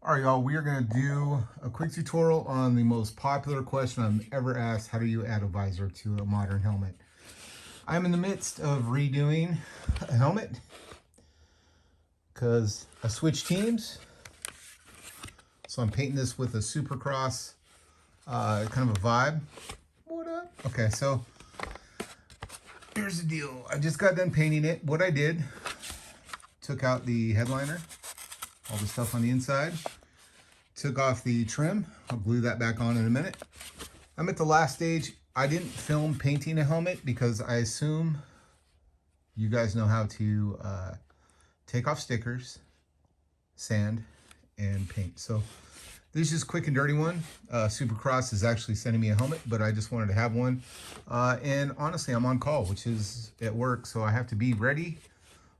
All right, y'all, we are going to do a quick tutorial on the most popular question I've ever asked. How do you add a visor to a modern helmet? I'm in the midst of redoing a helmet because I switched teams. So I'm painting this with a Supercross kind of a vibe. What up? Okay, so here's the deal. I just got done painting it. What I did, took out the headliner, all the stuff on the inside, took off the trim. I'll glue that back on in a minute. I'm at the last stage. I didn't film painting a helmet because I assume you guys know how to take off stickers, sand, and paint. So this is just a quick and dirty one. Supercross is actually sending me a helmet, but I just wanted to have one. And honestly, I'm on call, which is at work, so I have to be ready,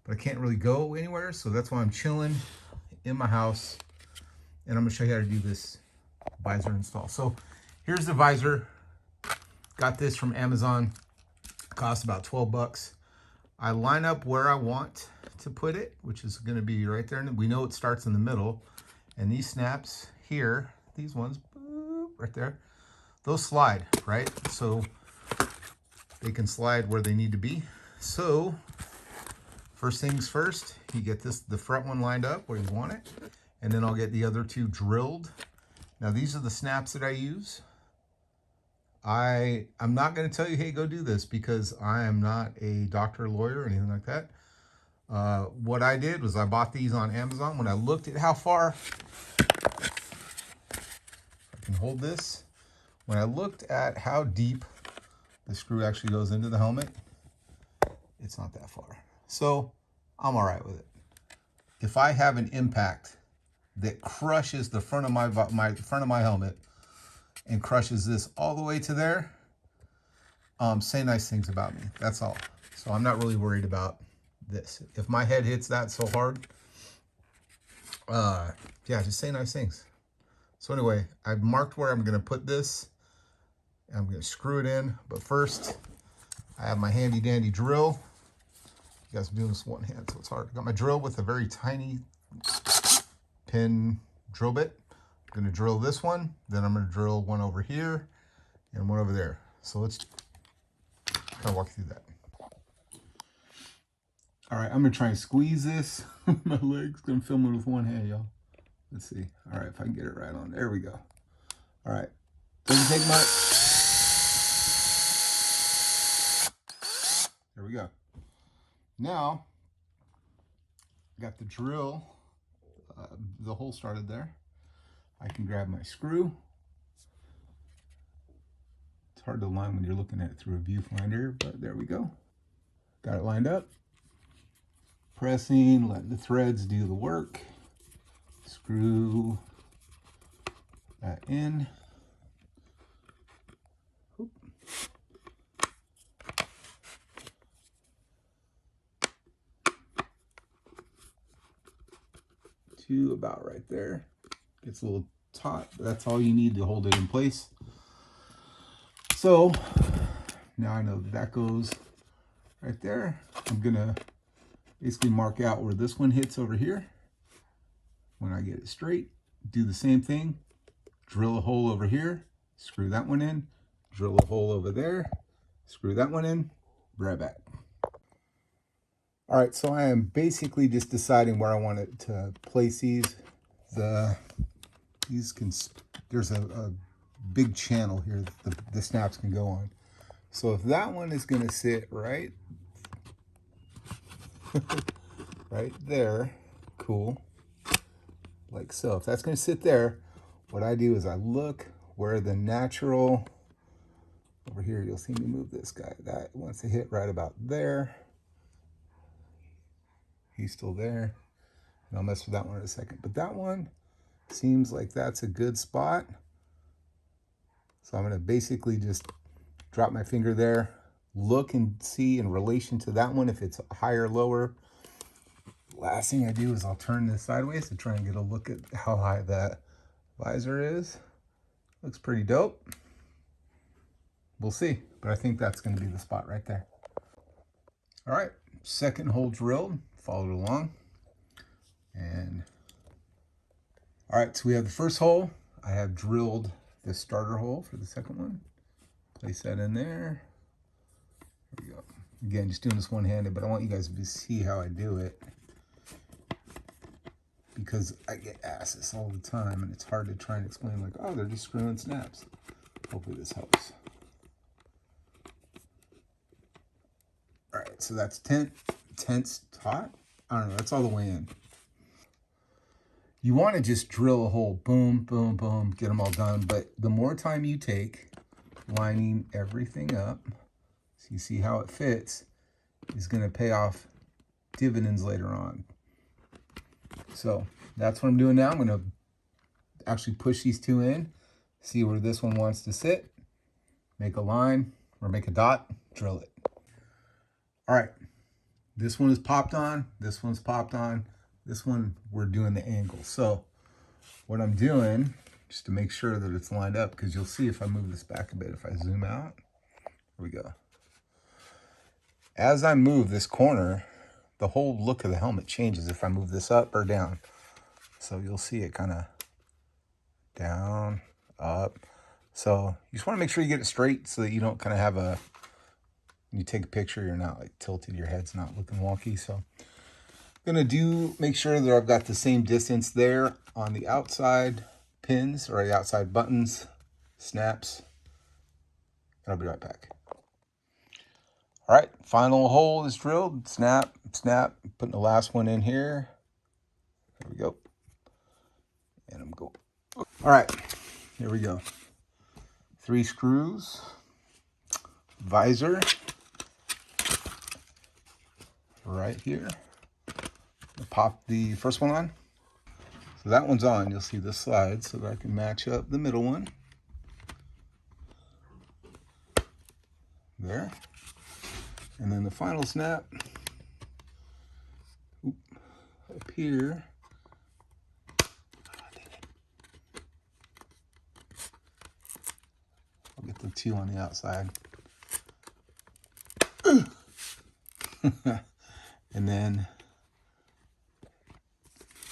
but I can't really go anywhere. So that's why I'm chilling in my house. And I'm gonna show you how to do this visor install. So here's the visor. Got this from Amazon. Cost about 12 bucks. I line up where I want to put it, which is gonna be right there. And we know it starts in the middle. And these snaps here, these ones, boop, right there, those slide, right? So they can slide where they need to be. So first things first, you get the front one lined up where you want it. And then I'll get the other two drilled. Now these are the snaps that I use. I'm not going to tell you, hey, go do this, because I am not a doctor, lawyer, or anything like that. What I did was I bought these on Amazon. When I looked at how far, I can hold this. When I looked at how deep the screw actually goes into the helmet, it's not that far. So I'm all right with it. If I have an impact that crushes the front of my front of my helmet and crushes this all the way to there, say nice things about me. That's all. So I'm not really worried about this. If my head hits that so hard, yeah, just say nice things. So anyway, I've marked where I'm going to put this. I'm going to screw it in. But first, I have my handy dandy drill. You guys are doing this one hand, so it's hard. I got my drill with a very tiny pin drill bit. I'm going to drill this one, then I'm going to drill one over here and one over there. So let's kind of walk through that. All right, I'm going to try and squeeze this. My leg's going to film it with one hand, y'all. Let's see. All right, if I can get it right on. There we go. All right. Doesn't take much. There we go. Now, I got the drill. The hole started there. I can grab my screw. It's hard to line when you're looking at it through a viewfinder, but there we go. Got it lined up. Pressing, letting the threads do the work. Screw that in. Oop. To about right there. Gets a little taut, but that's all you need to hold it in place. So now I know that goes right there. I'm gonna basically mark out where this one hits over here. When I get it straight, do the same thing. Drill a hole over here, screw that one in, drill a hole over there, screw that one in, be right back. All right, so I am basically just deciding where I want it to place these. There's a big channel here that the snaps can go on. So if that one is going to sit right right there, cool, like so. If that's going to sit there, what I do is I look where the natural, over here, you'll see me move this guy. That wants to hit right about there. He's still there. And I'll mess with that one in a second. But that one seems like that's a good spot. So I'm going to basically just drop my finger there, look and see in relation to that one if it's higher or lower. Last thing I do is I'll turn this sideways to try and get a look at how high that visor is. Looks pretty dope. We'll see, but I think that's going to be the spot right there. All right, second hole drilled, followed along, and All right, so we have the first hole. I have drilled the starter hole for the second one. Place that in there. There we go. Again, just doing this one-handed, but I want you guys to see how I do it, because I get asked this all the time, and it's hard to try and explain, like, oh, they're just screwing snaps. Hopefully this helps. All right, so that's tense taut. I don't know, that's all the way in. You want to just drill a hole, boom, boom, boom, get them all done. But the more time you take lining everything up, so you see how it fits, is going to pay off dividends later on. So that's what I'm doing now. I'm going to actually push these two in, see where this one wants to sit, make a line or make a dot, drill it. All right, this one is popped on, this one's popped on, this one we're doing the angle. So what I'm doing, just to make sure that it's lined up, because you'll see if I move this back a bit, if I zoom out, here we go. As I move this corner, the whole look of the helmet changes if I move this up or down. So you'll see it kind of down, up. So you just want to make sure you get it straight so that you don't kind of have a, when you take a picture, you're not like tilted, your head's not looking wonky. So I'm gonna make sure that I've got the same distance there on the outside pins or the outside buttons, snaps, and I'll be right back. All right, final hole is drilled, snap, snap, putting the last one in here. There we go. And I'm going. All right, here we go. 3 screws, visor, right here. I'll pop the first one on. So that one's on. You'll see this slide so that I can match up the middle one. There. And then the final snap up here. I'll get the 2 on the outside. And then,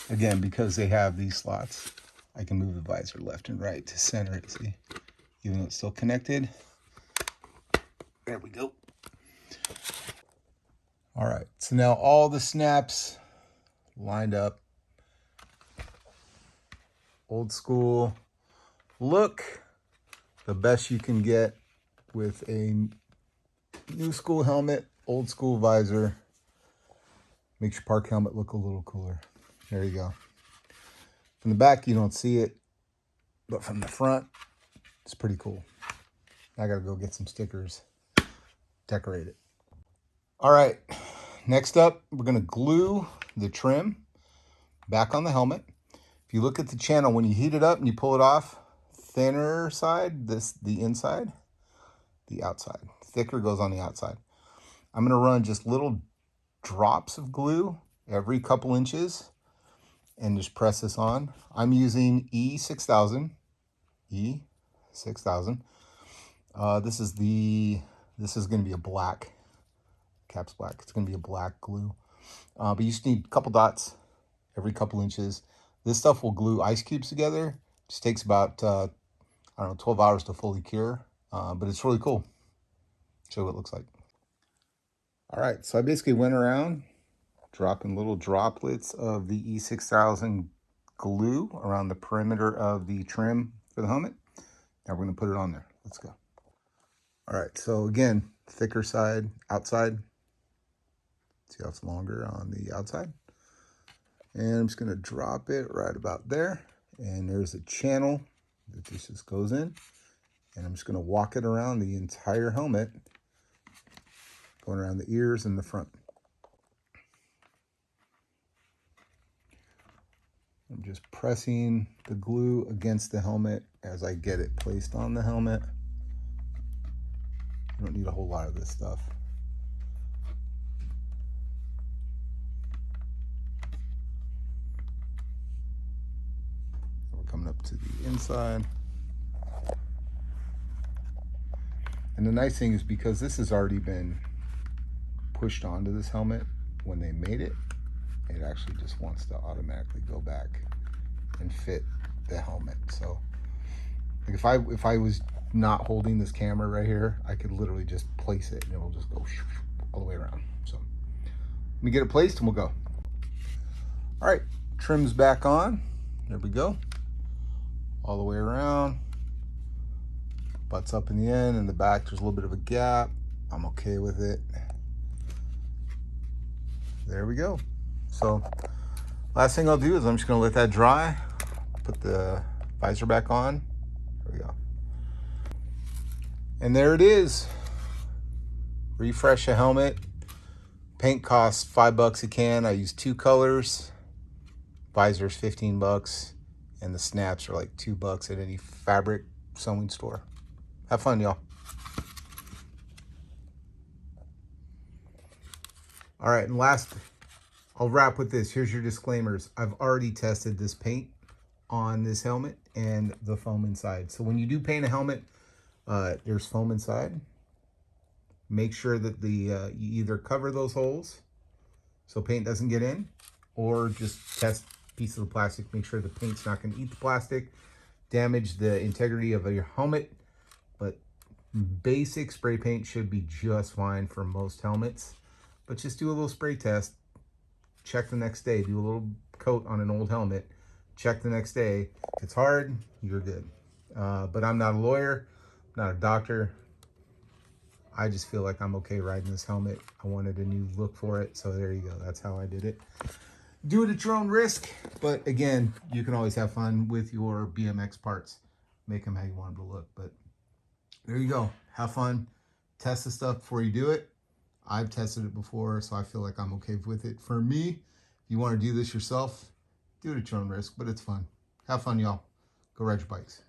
again, because they have these slots, I can move the visor left and right to center it, see? Even though it's still connected. There we go. All right, so now all the snaps lined up. Old school look, the best you can get with a new school helmet, old school visor. Makes your park helmet look a little cooler. There you go. From the back, you don't see it, but from the front, it's pretty cool. I gotta go get some stickers, decorate it. All right, next up, we're gonna glue the trim back on the helmet. If you look at the channel, when you heat it up and you pull it off, thinner side, the inside, the outside. Thicker goes on the outside. I'm gonna run just little drops of glue every couple inches and just press this on. I'm using E6000. E6000. This is going to be a black, caps black. It's going to be a black glue. But you just need a couple dots every couple inches. This stuff will glue ice cubes together. It just takes about, I don't know, 12 hours to fully cure. But it's really cool. Show you what it looks like. All right, so I basically went around dropping little droplets of the E6000 glue around the perimeter of the trim for the helmet. Now we're going to put it on there. Let's go. All right, so again, thicker side, outside. See how it's longer on the outside. And I'm just going to drop it right about there. And there's a channel that this just goes in. And I'm just going to walk it around the entire helmet, going around the ears and the front. I'm just pressing the glue against the helmet as I get it placed on the helmet. You don't need a whole lot of this stuff. We're coming up to the inside. And the nice thing is, because this has already been pushed onto this helmet when they made it, it actually just wants to automatically go back and fit the helmet. So like if I was not holding this camera right here, I could literally just place it and it'll just go all the way around. So let me get it placed and we'll go. All right, trim's back on. There we go. All the way around. Butts up in the end. In the back, there's a little bit of a gap. I'm okay with it. There we go. So last thing I'll do is I'm just gonna let that dry. Put the visor back on. There we go. And there it is. Refresh a helmet. Paint costs $5 a can. I use 2 colors. Visor's 15 bucks. And the snaps are like $2 at any fabric sewing store. Have fun, y'all. All right, and last, I'll wrap with this. Here's your disclaimers. I've already tested this paint on this helmet and the foam inside. So when you do paint a helmet, there's foam inside. Make sure that you either cover those holes so paint doesn't get in, or just test pieces of plastic. Make sure the paint's not going to eat the plastic, damage the integrity of your helmet. But basic spray paint should be just fine for most helmets. But just do a little spray test. Check the next day. Do a little coat on an old helmet. Check the next day. If it's hard, you're good. But I'm not a lawyer, not a doctor. I just feel like I'm okay riding this helmet. I wanted a new look for it, so there you go. That's how I did it. Do it at your own risk, but again, you can always have fun with your BMX parts. Make them how you want them to look, but there you go. Have fun. Test the stuff before you do it. I've tested it before, so I feel like I'm okay with it. For me, if you want to do this yourself, do it at your own risk, but it's fun. Have fun, y'all. Go ride your bikes.